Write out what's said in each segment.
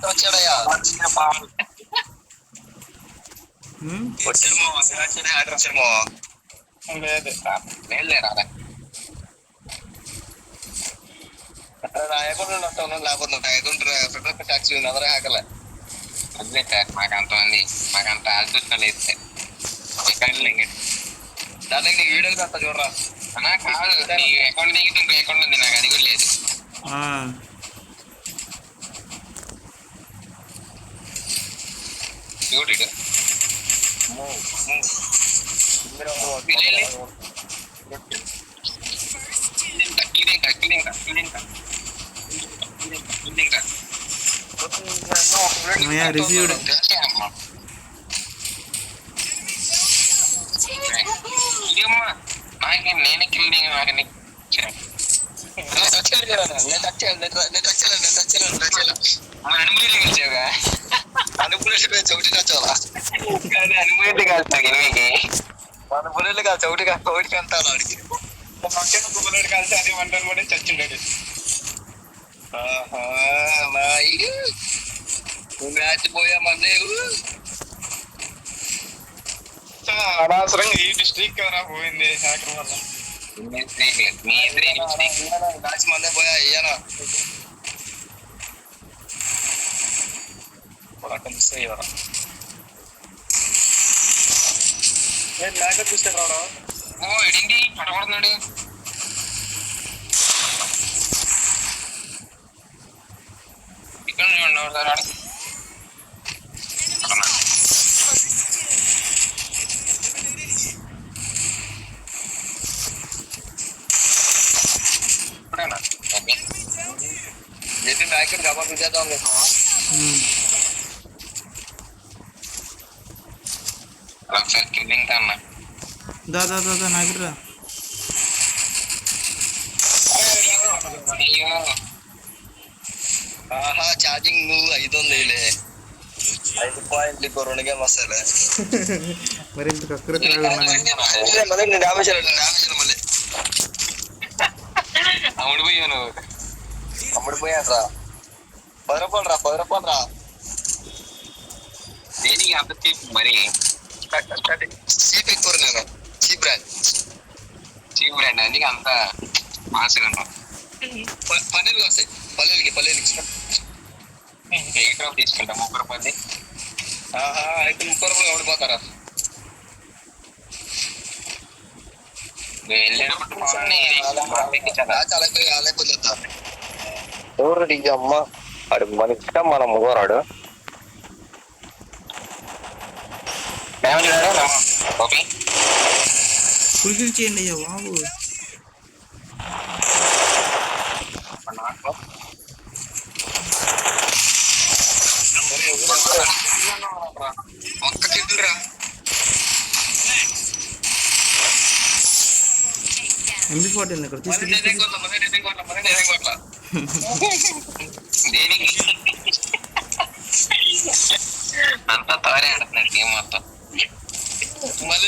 వచ్చాడయ్యా వచ్చాడమో వచ్చాడమో లేదు రాలే రాయకుండా ఉంటాను లేకపోతే రాయకుండా ట్యాక్సీ ఉంది అదరే ఆకలే అదే మాకంత మంది మాకంత అదృష్టం లేదు దానికి నీకు వీడియోలు కస్తా చూడరా అన్నా కాదు నీ అకౌంట్ దిగితే ఇంకో అకౌంట్ ఉంది నాకు అది కూడా లేదు చూడు రిసీవ్డ్ నేనే కిల్లింగ్ అనుకునేట్టుగా చౌటి కాచాలా అనుకునేట్టు కాదు ఎనిమికి మన బుల్లెట్లు కాదు చౌటికి అంటాను వాడికి బుల్లెట్ కలిసి అది వంటలు కూడా చచ్చిండేది మ్యాచ్ పోయామన్నా అనవసరంగా ఈ డిస్ట్రిక్ట్ ఎవరా పోయింది హ్యాకర్ వల్ల మ్యాచ్ మందే పోయా అయ్యానా మిస్ అయ్యారా హ్యాకర్ చూస్తే రావడం ఓ ఎడింది పడబడుతున్నాడు ఇక్కడ చూడండి సార్ ఆడ చెప్పి బ్యాకెట్ కబర్ చేద్దాం ఒకసారి కిల్లింగ్ అన్న దాదా నాగరా ఆహా ఛార్జింగ్ 5 ఉందిలే 5 2 గేమ్ వస్తాలే మరి ఇంత కక్కుర మళ్ళీ అమ్ముడిపోయాను అమ్ముడిపోయాను రా 10 రూపాయలు రా దేనికి అంత చీప్ మరి చీప్ ఎక్కువ నేను చీప్ బ్రాండ్ అందుకే అంత మాసగా ఉన్నాం పల్లెలు వస్తాయి పల్లెలకి ఏ డ్రాప్ తీసుకుంటా 30 రూపాయలు అయితే 30 రూపాయలు ఓడిపోతారా వెళ్ళేటప్పుడు అమ్మ అడు మన ఇష్టం మన ముగరాడు ఫుల్ఫిల్ చేయండి అయ్యా బాబు ఒక్క కిల్లురా MB14 ఇక్కడ తీసుకు అంతా తారే ఆడుతున్నాడు గేమ్ మొత్తం మళ్ళీ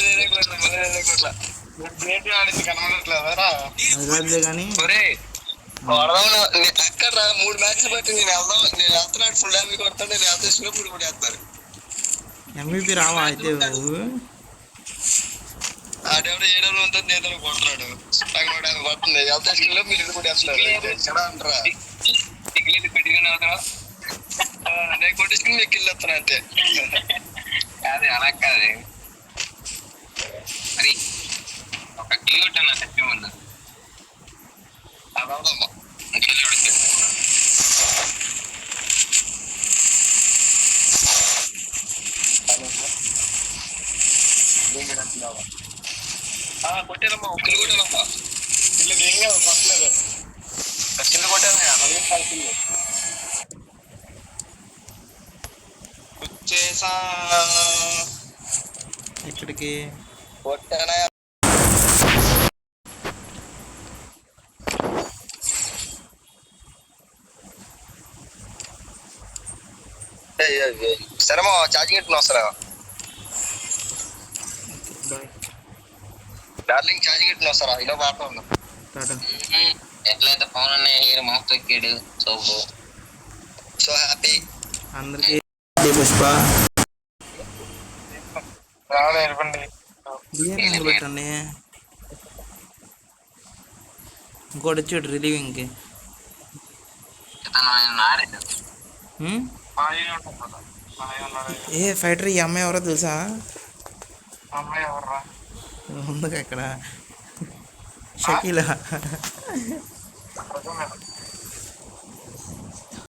ఆడింది కనబడట్లేదా కానీ అక్కడ 3 మ్యాచ్లు బట్టి నేను వెళ్తున్నాడు ఫుల్ డ్యామేజ్ కొడతాడు నేను వెళ్తేసినప్పుడు కూడా వేస్తారు MVP రావా అయితే ఆడెవడో 7 ఉంటుంది ఏదో కొడుతున్నాడు నాకు పడుతుంది వెళ్తేసిలో మీరు కూడా వేస్తున్నారు అంటారా నేను కొట్టేసుకుని మీకు ఇల్లు వస్తున్నా అంతే కాదు అలా కాదు మరి ఒక కిల్ కొట్టాను చెప్పి ముందు అదమ్మా కొట్టానమ్మా కిల్ కొట్టానమ్మా వీళ్ళకి ఏం కాదు పట్టలేదు కిల్ కొట్టాను వచ్చేసా ఇక్కడికి కొట్టానా సరేమా ఛార్జింగ్ ఎట్లా వస్తారా డార్లింగ్ ఛార్జింగ్ ఎట్లా వస్తారా ఇలా వాడుతూ ఉన్నా ఎట్లయితే ఫోన్ అనే మౌత్ ఎక్కాడు సోపు సో హ్యాపీ. అందరికీ పుష్ప బియ్యం పెట్టండి. ఇంకోటి వచ్చాడు రిలీవింగ్కి. ఏ ఫైటర్ ఈ అమ్మాయి ఎవరో తెలుసా? అమ్మాయి ఎవర్రా? ఉందిగా ఇక్కడ షకీలా.